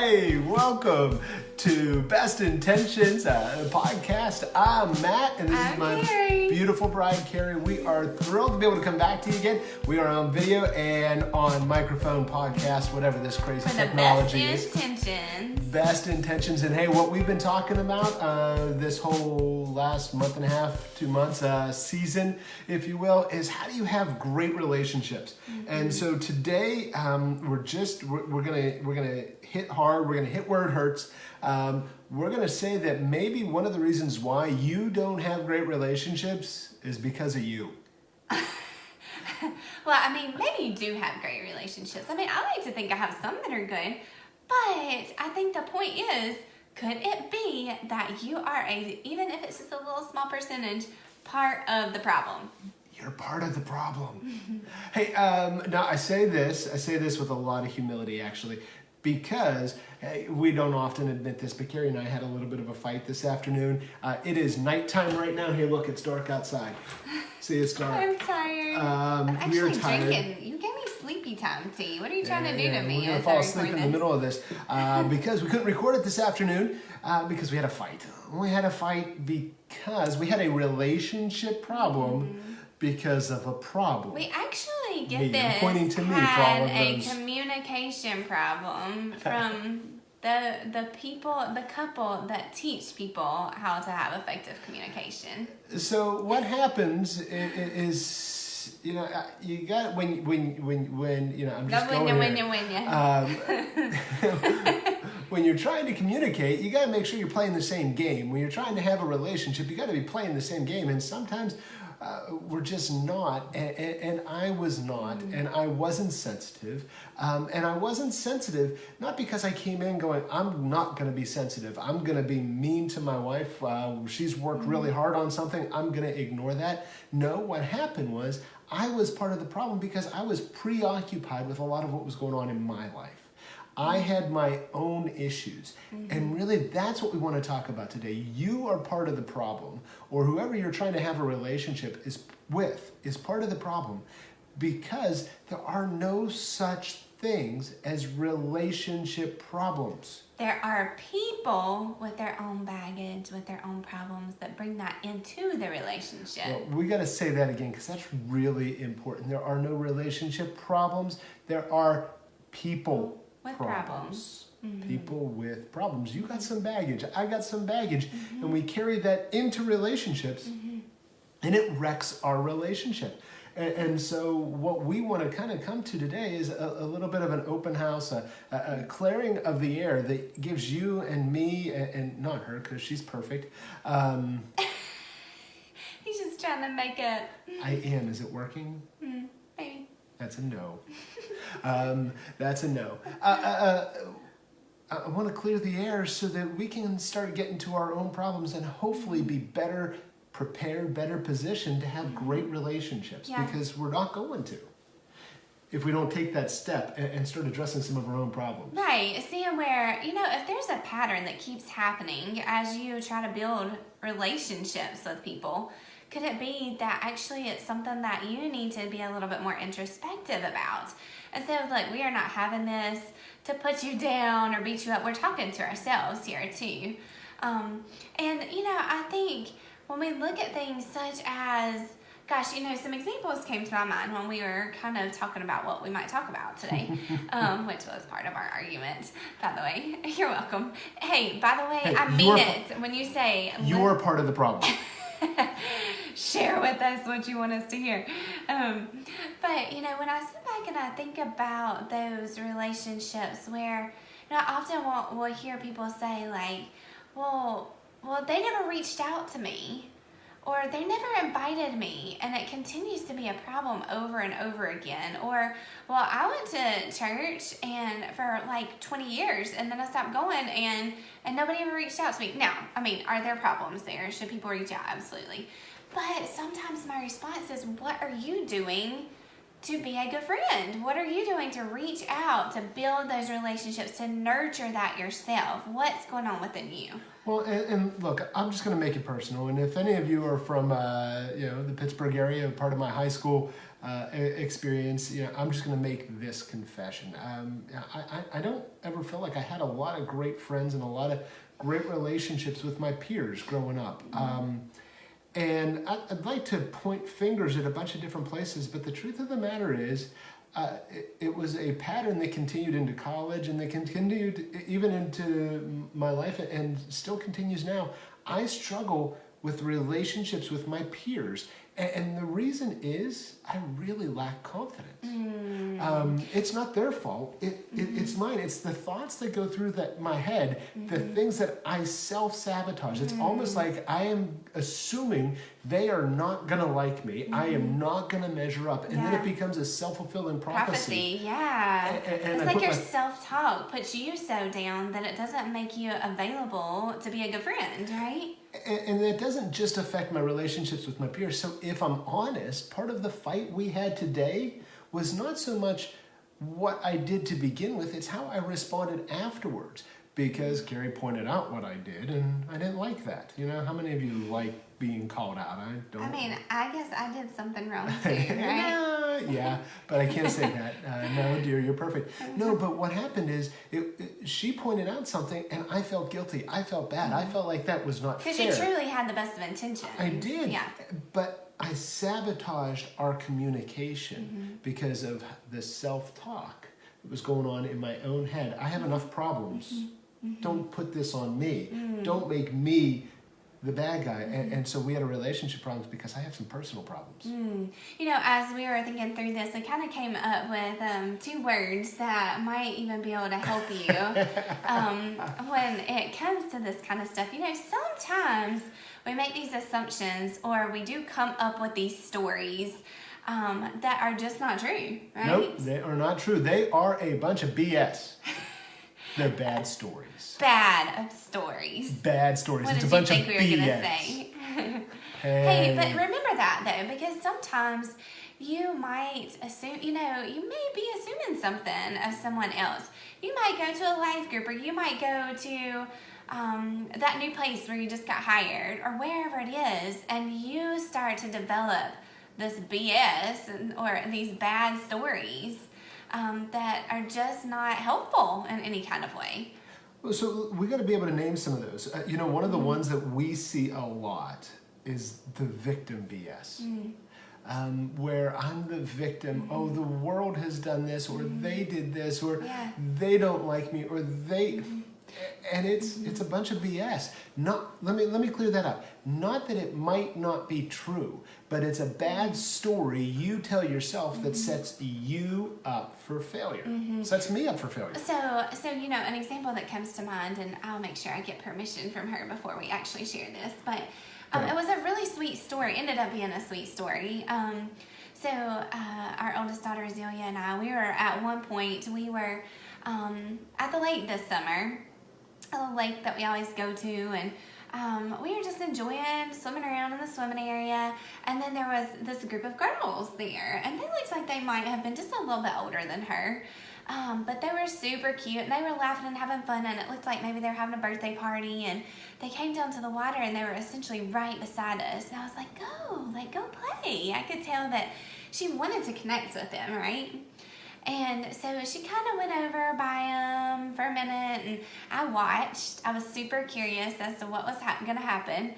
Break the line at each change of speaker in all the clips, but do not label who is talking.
Hey, welcome to Best Intentions podcast. I'm Matt, and this is my
Carrie.
beautiful bride, Carrie. We are thrilled to be able to come back to you again. We are on video and on microphone podcast, whatever this crazy technology is.
Best Intentions.
Best Intentions. And hey, what we've been talking about this whole last month and a half, 2 months, season, if you will, is how do you have great relationships? Mm-hmm. And so today, we're gonna hit hard. We're gonna hit where it hurts. We're gonna say that maybe one of the reasons why you don't have great relationships is because of you.
Well, I mean, maybe you do have great relationships. I mean, I like to think I have some that are good, but I think the point is, could it be that you are even if it's just a little small percentage, part of the problem?
You're part of the problem. Hey, now I say this with a lot of humility, actually, because we don't often admit this, but Carrie and I had a little bit of a fight this afternoon. It is nighttime right now. Hey, look, it's dark outside. See, it's dark.
I'm tired.
I'm
actually drinking. You gave me sleepy time tea. What are you trying to do to me?
We're going to fall asleep in the middle of this because we couldn't record it this afternoon because we had a fight. We had a fight because we had a relationship problem. Because of a problem.
We actually get
You're
this.
Pointing to me for all
had
of
a
those.
communication problem from the couple that teach people how to have effective communication.
So what happens is you got when I'm just when you're trying to communicate, you got to make sure you're playing the same game. When you're trying to have a relationship, you got to be playing the same game, and sometimes we're just not, and I was not, and I wasn't sensitive, and I wasn't sensitive not because I came in going, I'm not going to be sensitive, I'm going to be mean to my wife, she's worked really hard on something, I'm going to ignore that. No, what happened was I was part of the problem because I was preoccupied with a lot of what was going on in my life. I had my own issues. And really, that's what we want to talk about today. You are part of the problem, or whoever you're trying to have a relationship is part of the problem, because there are no such things as relationship problems.
There are people with their own baggage, with their own problems that bring that into the relationship.
Well, we got to say that again because that's really important. There are no relationship problems. There are people
with problems.
People with problems. You got some baggage. I got some baggage. And we carry that into relationships and it wrecks our relationship. And so what we want to kind of come to today is a little bit of an open house, a clearing of the air that gives you and me, and not her because she's perfect.
He's just trying to make it.
I am. Is it working?
Maybe.
That's a no. That's a no. I want to clear the air so that we can start getting to our own problems and hopefully be better prepared, better positioned to have great relationships.
Yeah.
Because we're not going to if we don't take that step and start addressing some of our own problems.
Right. Seeing where, if there's a pattern that keeps happening as you try to build relationships with people, could it be that actually it's something that you need to be a little bit more introspective about? Instead of we are not having this to put you down or beat you up. We're talking to ourselves here too. I think when we look at things such as, some examples came to my mind when we were kind of talking about what we might talk about today, which was part of our argument, by the way. You're welcome. Hey, by the way, I mean it when you say...
You're part of the problem.
Share with us what you want us to hear. But, when I sit back and I think about those relationships where, I often will hear people say, well, they never reached out to me, or they never invited me, and it continues to be a problem over and over again. Or, well, I went to church and for 20 years, and then I stopped going, and nobody ever reached out to me. Now, are there problems there? Should people reach out? Absolutely. But sometimes my response is, what are you doing to be a good friend? What are you doing to reach out, to build those relationships, to nurture that yourself? What's going on within you?
Well, and look, I'm just going to make it personal. And if any of you are from, the Pittsburgh area, part of my high school, experience, I'm just going to make this confession. I don't ever feel like I had a lot of great friends and a lot of great relationships with my peers growing up. And I'd like to point fingers at a bunch of different places, but the truth of the matter is, it was a pattern that continued into college and that continued even into my life and still continues now. I struggle with relationships with my peers. And the reason is I really lack confidence. It's not their fault. It's mine. It's the thoughts that go through my head, the things that I self-sabotage. It's almost like I am assuming they are not going to like me. I am not going to measure up. And then it becomes a self-fulfilling prophecy.
Yeah.
And
it's like your self-talk puts you so down that it doesn't make you available to be a good friend, right?
And it doesn't just affect my relationships with my peers. So if I'm honest, part of the fight we had today was not so much what I did to begin with, it's how I responded afterwards. Because Carrie pointed out what I did, and I didn't like that. How many of you like being called out? I don't.
I mean, I guess I did something wrong too, right?
Yeah, but I can't say that. No, dear, you're perfect. No, but what happened is she pointed out something, and I felt guilty. I felt bad. I felt like that was not fair.
Because you truly had the best of intentions.
I did.
Yeah.
But I sabotaged our communication because of the self-talk that was going on in my own head. I have enough problems. Don't put this on me. Don't make me the bad guy. And so we had a relationship problems because I have some personal problems.
As we were thinking through this, we kind of came up with 2 words that might even be able to help you when it comes to this kind of stuff. Sometimes we make these assumptions or we do come up with these stories that are just not true, right?
Nope, they are not true. They are a bunch of BS. They're bad stories.
Bad stories.
Bad stories.
What
it's
did
a bunch
you think
of
we were
BS.
going to say?
Hey,
but remember that though, because sometimes you might assume, you may be assuming something of someone else. You might go to a life group, or you might go to that new place where you just got hired, or wherever it is, and you start to develop this BS or these bad stories that are just not helpful in any kind of way.
So we got to be able to name some of those. One of the ones that we see a lot is the victim BS. Where I'm the victim. Oh, the world has done this, or they did this, or they don't like me, or they... And it's a bunch of BS. Let me clear that up. Not that it might not be true, but it's a bad story you tell yourself that sets you up for failure. Sets me up for failure.
So an example that comes to mind, and I'll make sure I get permission from her before we actually share this, but it was a really sweet story. Ended up being a sweet story. So our oldest daughter Azealia and I, we were at one point, we were at the lake this summer. A lake that we always go to, and we were just enjoying swimming around in the swimming area, and then there was this group of girls there, and they looked like they might have been just a little bit older than her, but they were super cute, and they were laughing and having fun, and it looked like maybe they were having a birthday party, and they came down to the water, and they were essentially right beside us, and I was like, go play. I could tell that she wanted to connect with them, right? And so she kind of went over by them for a minute, and I watched. I was super curious as to what was going to happen.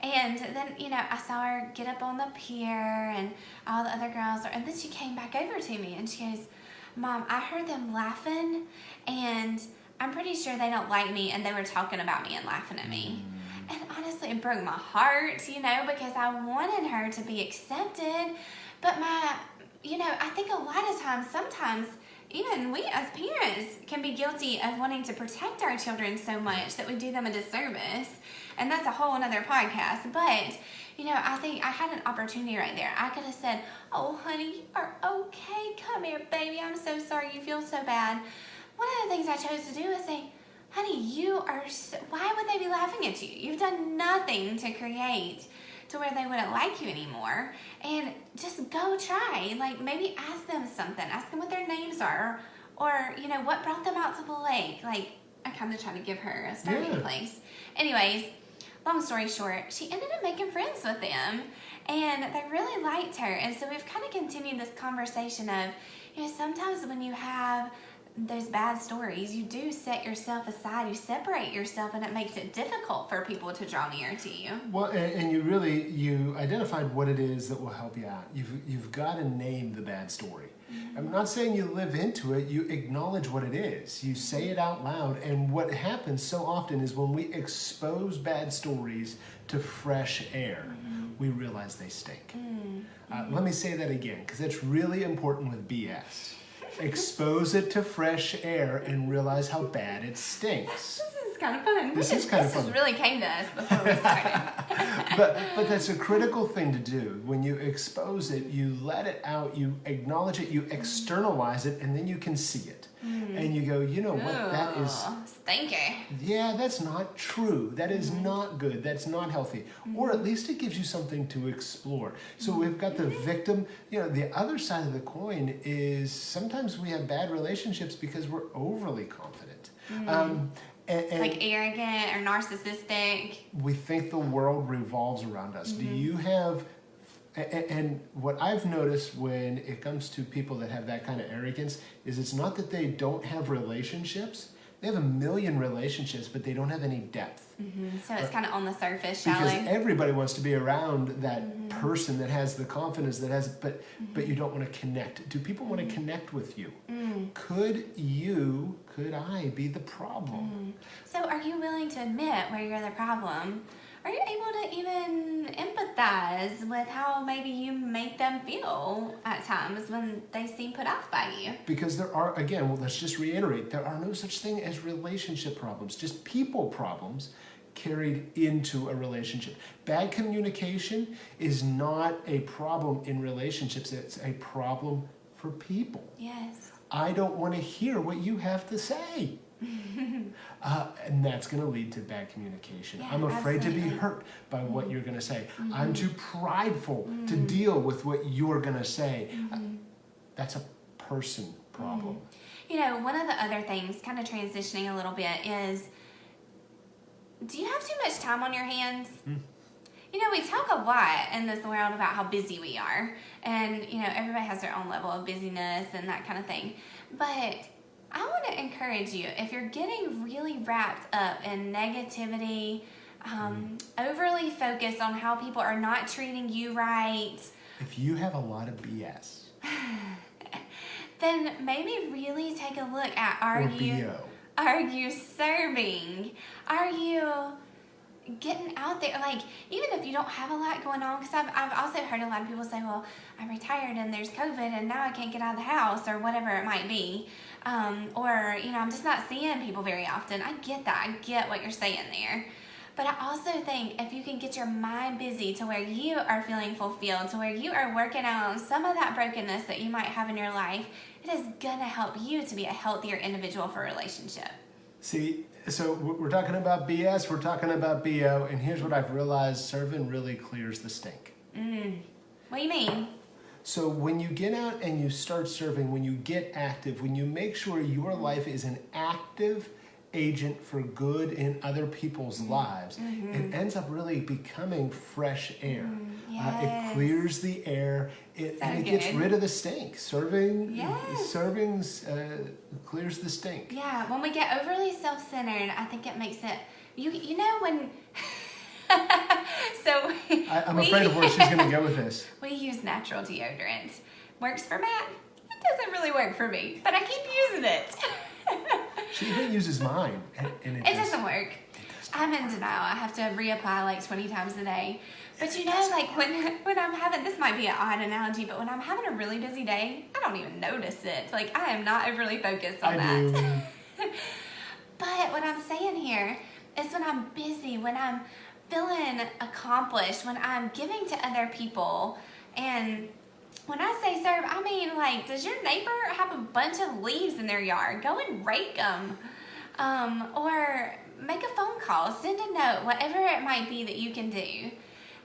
And then, I saw her get up on the pier, and all the other girls, and then she came back over to me, and she goes, Mom, I heard them laughing, and I'm pretty sure they don't like me, and they were talking about me and laughing at me. And honestly, it broke my heart, because I wanted her to be accepted, but I think a lot of times, sometimes, even we as parents can be guilty of wanting to protect our children so much that we do them a disservice. And that's a whole other podcast. But, I think I had an opportunity right there. I could have said, oh, honey, you are okay. Come here, baby. I'm so sorry you feel so bad. One of the things I chose to do is say, honey, why would they be laughing at you? You've done nothing to create to where they wouldn't like you anymore, and just go try. Like, maybe ask them something. Ask them what their names are, or what brought them out to the lake. Like, I kind of try to give her a starting place. Anyways, long story short, she ended up making friends with them, and they really liked her. And so we've kind of continued this conversation of, sometimes when you have those bad stories, you do set yourself aside, you separate yourself, and it makes it difficult for people to draw near to you.
Well, and you identified what it is that will help you out. You've got to name the bad story. I'm not saying you live into it, you acknowledge what it is. You say it out loud, and what happens so often is when we expose bad stories to fresh air, we realize they stink. Let me say that again, because that's really important with BS. Expose it to fresh air and realize how bad it stinks.
This is kind of fun.
This is kind of fun.
This really came to us before we started.
but that's a critical thing to do. When you expose it, you let it out, you acknowledge it, you externalize it, and then you can see it. And you go, you know what, that is...
Stinky.
Yeah, that's not true. That is not good. That's not healthy. Or at least it gives you something to explore. So we've got the victim. The other side of the coin is sometimes we have bad relationships because we're overly confident. And
like arrogant or narcissistic.
We think the world revolves around us. Do you have... And what I've noticed when it comes to people that have that kind of arrogance is it's not that they don't have relationships. They have a million relationships, but they don't have any depth.
So it's kind of on the surface,
because
shallow.
everybody wants to be around that person that has the confidence that has, but you don't want to connect. Do people want to connect with you? Could I be the problem?
So are you willing to admit where you're the problem? Are you able to even empathize with how maybe you make them feel at times when they seem put off by you?
Because there are, again, let's just reiterate, there are no such thing as relationship problems, just people problems carried into a relationship. Bad communication is not a problem in relationships, it's a problem for people.
Yes.
I don't want to hear what you have to say. And that's going to lead to bad communication.
Yeah,
I'm afraid to be
absolutely.
hurt by what you're going to say. I'm too prideful to deal with what you're going to say. That's a person problem.
One of the other things, kind of transitioning a little bit, is do you have too much time on your hands? We talk a lot in this world about how busy we are. And, everybody has their own level of busyness and that kind of thing. But I want to encourage you, if you're getting really wrapped up in negativity, overly focused on how people are not treating you right.
If you have a lot of BS.
Then maybe really take a look at, are you serving? Are you getting out there? Like, even if you don't have a lot going on, because I've also heard a lot of people say, well, I'm retired and there's COVID and now I can't get out of the house or whatever it might be. Or, I'm just not seeing people very often. I get that. I get what you're saying there. But I also think if you can get your mind busy to where you are feeling fulfilled, to where you are working out some of that brokenness that you might have in your life, it is going to help you to be a healthier individual for a relationship.
See, so we're talking about BS, we're talking about BO, and here's what I've realized, serving really clears the stink.
What do you mean?
So when you get out and you start serving, when you get active, when you make sure your life is an active agent for good in other people's lives, it ends up really becoming fresh air. It clears the air, and it gets rid of the stink. Serving clears the stink.
Yeah, when we get overly self-centered, I think it makes it, when... So
I'm afraid of where she's going to go with this.
We use natural deodorant. Works for Matt. It doesn't really work for me, but I keep using it.
She even uses mine, and
it doesn't work. I'm in denial. I have to reapply like 20 times a day. But like when I'm having, this might be an odd analogy, but when I'm having a really busy day, I don't even notice it. Like, I am not overly focused on that. But what I'm saying here is when I'm busy, when I'm feeling accomplished, when I'm giving to other people, and when I say serve, I mean, like, does your neighbor have a bunch of leaves in their yard? Go and rake them. Or make a phone call, send a note, whatever it might be that you can do.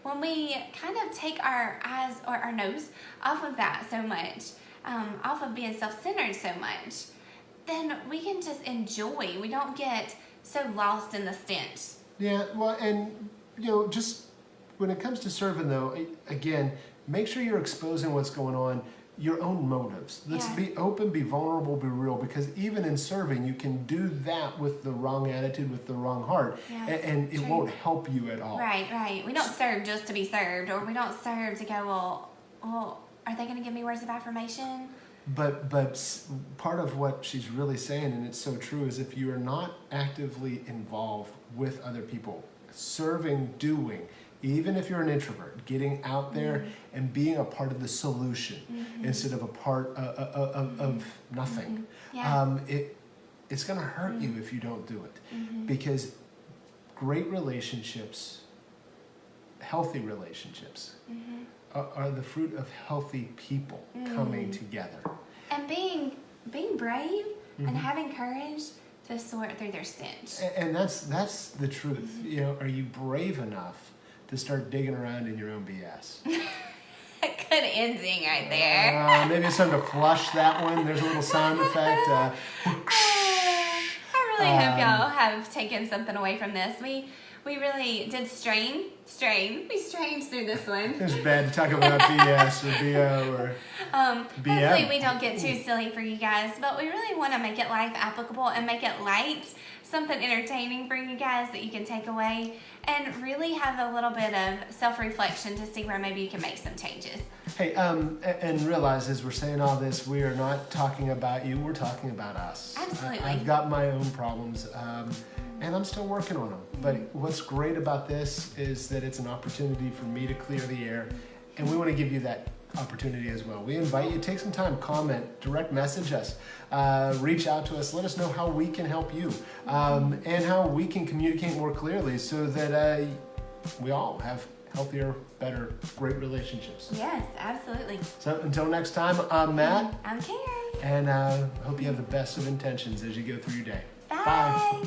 When we kind of take our eyes or our nose off of that so much, off of being self-centered so much, then we can just enjoy. We don't get so lost in the stench.
Yeah, well, and just when it comes to serving, though, again, make sure you're exposing what's going on, your own motives. Let's be open, be vulnerable, be real, because even in serving, you can do that with the wrong attitude, with the wrong heart, and it won't help you at all.
Right. We don't serve just to be served, or we don't serve to go, well, are they going to give me words of affirmation?
But part of what she's really saying, and it's so true, is if you are not actively involved with other people, serving, doing, even if you're an introvert, getting out there and being a part of the solution instead of a part of nothing, it's going to hurt you if you don't do it. Because great relationships, healthy relationships, are the fruit of healthy people coming together.
And being brave and having courage to sort through their stench.
And that's the truth. Are you brave enough to start digging around in your own BS?
Good ending right there.
Maybe it's time to flush that one. There's a little sound effect.
I really hope y'all have taken something away from this. We really did strain. We strained through this one.
It's bad to talk about BS or BO or BM.
Hopefully we don't get too silly for you guys, but we really want to make it life applicable and make it light, something entertaining for you guys that you can take away and really have a little bit of self-reflection to see where maybe you can make some changes.
Hey, and realize as we're saying all this, we are not talking about you, we're talking about us.
Absolutely.
I've got my own problems. And I'm still working on them. But what's great about this is that it's an opportunity for me to clear the air. And we want to give you that opportunity as well. We invite you to take some time, comment, direct message us, reach out to us, let us know how we can help you, and how we can communicate more clearly so that we all have healthier, better, great relationships.
Yes, absolutely.
So until next time, I'm Matt.
I'm Carrie.
And hope you have the best of intentions as you go through your day.
Bye.